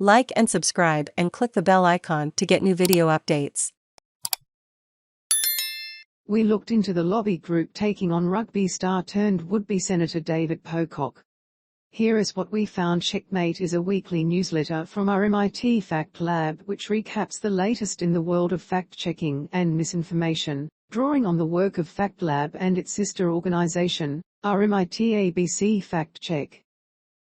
Like and subscribe and click the bell icon to get new video updates. We looked into the lobby group taking on rugby star turned would-be Senator David Pocock. Here is what we found. Checkmate is a weekly newsletter from our MIT Fact Lab which recaps the latest in the world of fact-checking and misinformation, drawing on the work of Fact Lab and its sister organization, our MIT ABC Fact Check.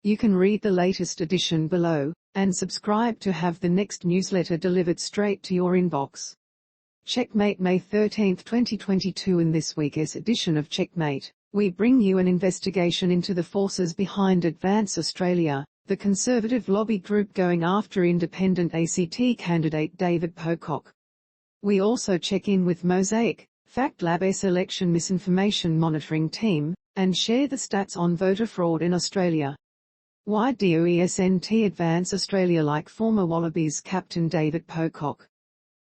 You can read the latest edition below, and subscribe to have the next newsletter delivered straight to your inbox. Checkmate, May 13, 2022. In this week's edition of Checkmate, we bring you an investigation into the forces behind Advance Australia, the Conservative lobby group going after independent ACT candidate David Pocock. We also check in with Mosaic, Fact Lab's election misinformation monitoring team, and share the stats on voter fraud in Australia. Why doesn't Advance Australia like former Wallabies captain David Pocock?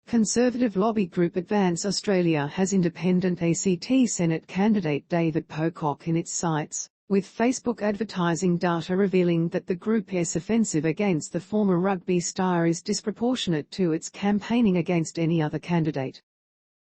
Conservative lobby group Advance Australia has independent ACT Senate candidate David Pocock in its sights, with Facebook advertising data revealing that the group's offensive against the former rugby star is disproportionate to its campaigning against any other candidate.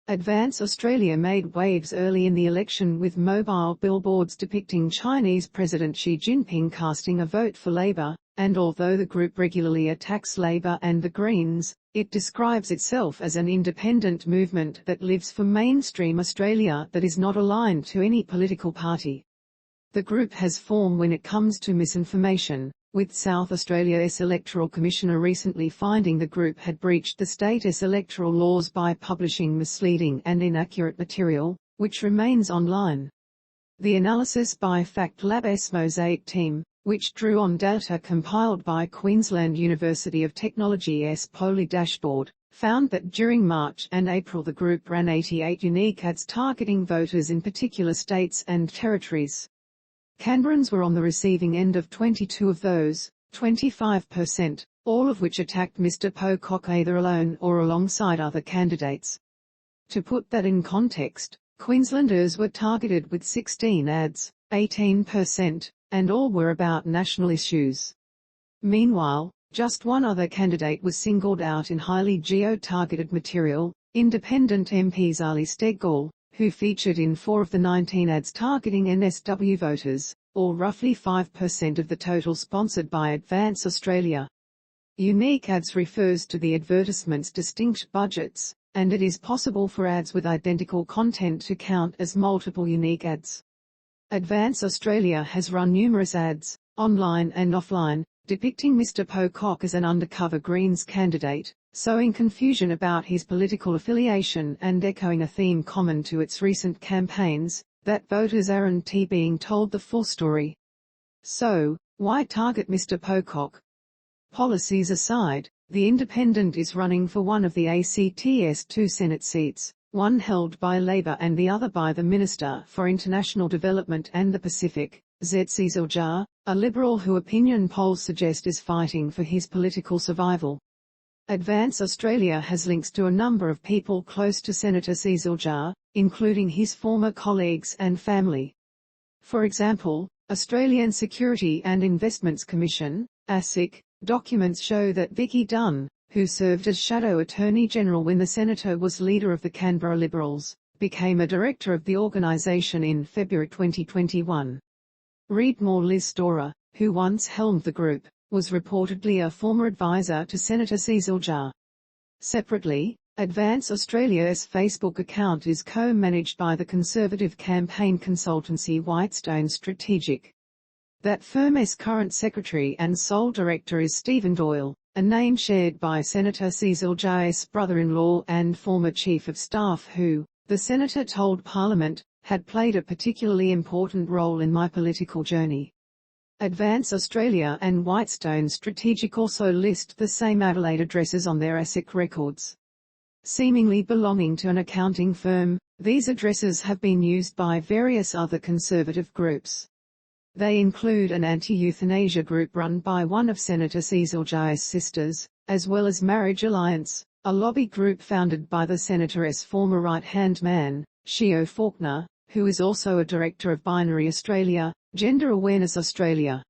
Advance Australia made waves early in the election with mobile billboards depicting Chinese President Xi Jinping casting a vote for Labor, and although the group regularly attacks Labor and the Greens, it describes itself as an independent movement that lives for mainstream Australia that is not aligned to any political party. The group has form when it comes to misinformation, with South Australia's Electoral Commissioner recently finding the group had breached the state's electoral laws by publishing misleading and inaccurate material, which remains online. The analysis by Fact Lab's Mosaic team, which drew on data compiled by Queensland University of Technology's Poly dashboard, found that during March and April the group ran 88 unique ads targeting voters in particular states and territories. Canberrans were on the receiving end of 22 of those, 25%, all of which attacked Mr. Pocock either alone or alongside other candidates. To put that in context, Queenslanders were targeted with 16 ads, 18%, and all were about national issues. Meanwhile, just one other candidate was singled out in highly geo-targeted material, Independent MP Zali Steggall, who featured in 4 of the 19 ads targeting NSW voters, or roughly 5% of the total sponsored by Advance Australia. Unique ads refers to the advertisement's distinct budgets, and it is possible for ads with identical content to count as multiple unique ads. Advance Australia has run numerous ads, online and offline, depicting Mr. Pocock as an undercover Greens candidate, sowing confusion about his political affiliation and echoing a theme common to its recent campaigns, that voters aren't being told the full story. So, why target Mr. Pocock? Policies aside, the Independent is running for one of the ACT's 2 Senate seats, one held by Labor and the other by the Minister for International Development and the Pacific, Cecil Jar, a Liberal who opinion polls suggest is fighting for his political survival. Advance Australia has links to a number of people close to Senator Cecil Jar, including his former colleagues and family. For example, Australian Security and Investments Commission, ASIC, documents show that Vicky Dunn, who served as Shadow Attorney General when the Senator was leader of the Canberra Liberals, became a director of the organisation in February 2021. Read more. Liz Storer, who once helmed the group, was reportedly a former advisor to Senator Cecil Jar. Separately, Advance Australia's Facebook account is co-managed by the Conservative campaign consultancy Whitestone Strategic. That firm's current secretary and sole director is Stephen Doyle, a name shared by Senator Cecil Jar's brother-in-law and former chief of staff who, the senator told Parliament, had played a particularly important role in my political journey. Advance Australia and Whitestone Strategic also list the same Adelaide addresses on their ASIC records. Seemingly belonging to an accounting firm, these addresses have been used by various other conservative groups. They include an anti-euthanasia group run by one of Senator Cecil Jar's sisters, as well as Marriage Alliance, a lobby group founded by the Senator's former right-hand man, Shio Faulkner, who is also a director of Binary Australia, Gender Awareness Australia.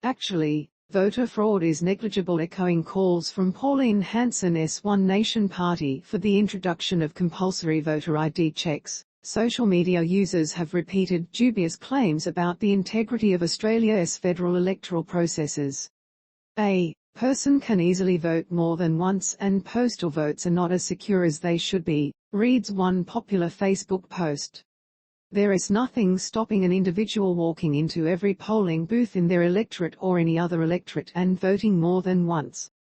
Actually, Voter fraud is negligible, echoing calls from Pauline Hanson's One Nation Party for the introduction of compulsory voter ID checks. Social media users have repeated dubious claims about the integrity of Australia's federal electoral processes. A person can easily vote more than once and postal votes are not as secure as they should be, reads one popular Facebook post. There is nothing stopping an individual walking into every polling booth in their electorate or any other electorate and voting more than once.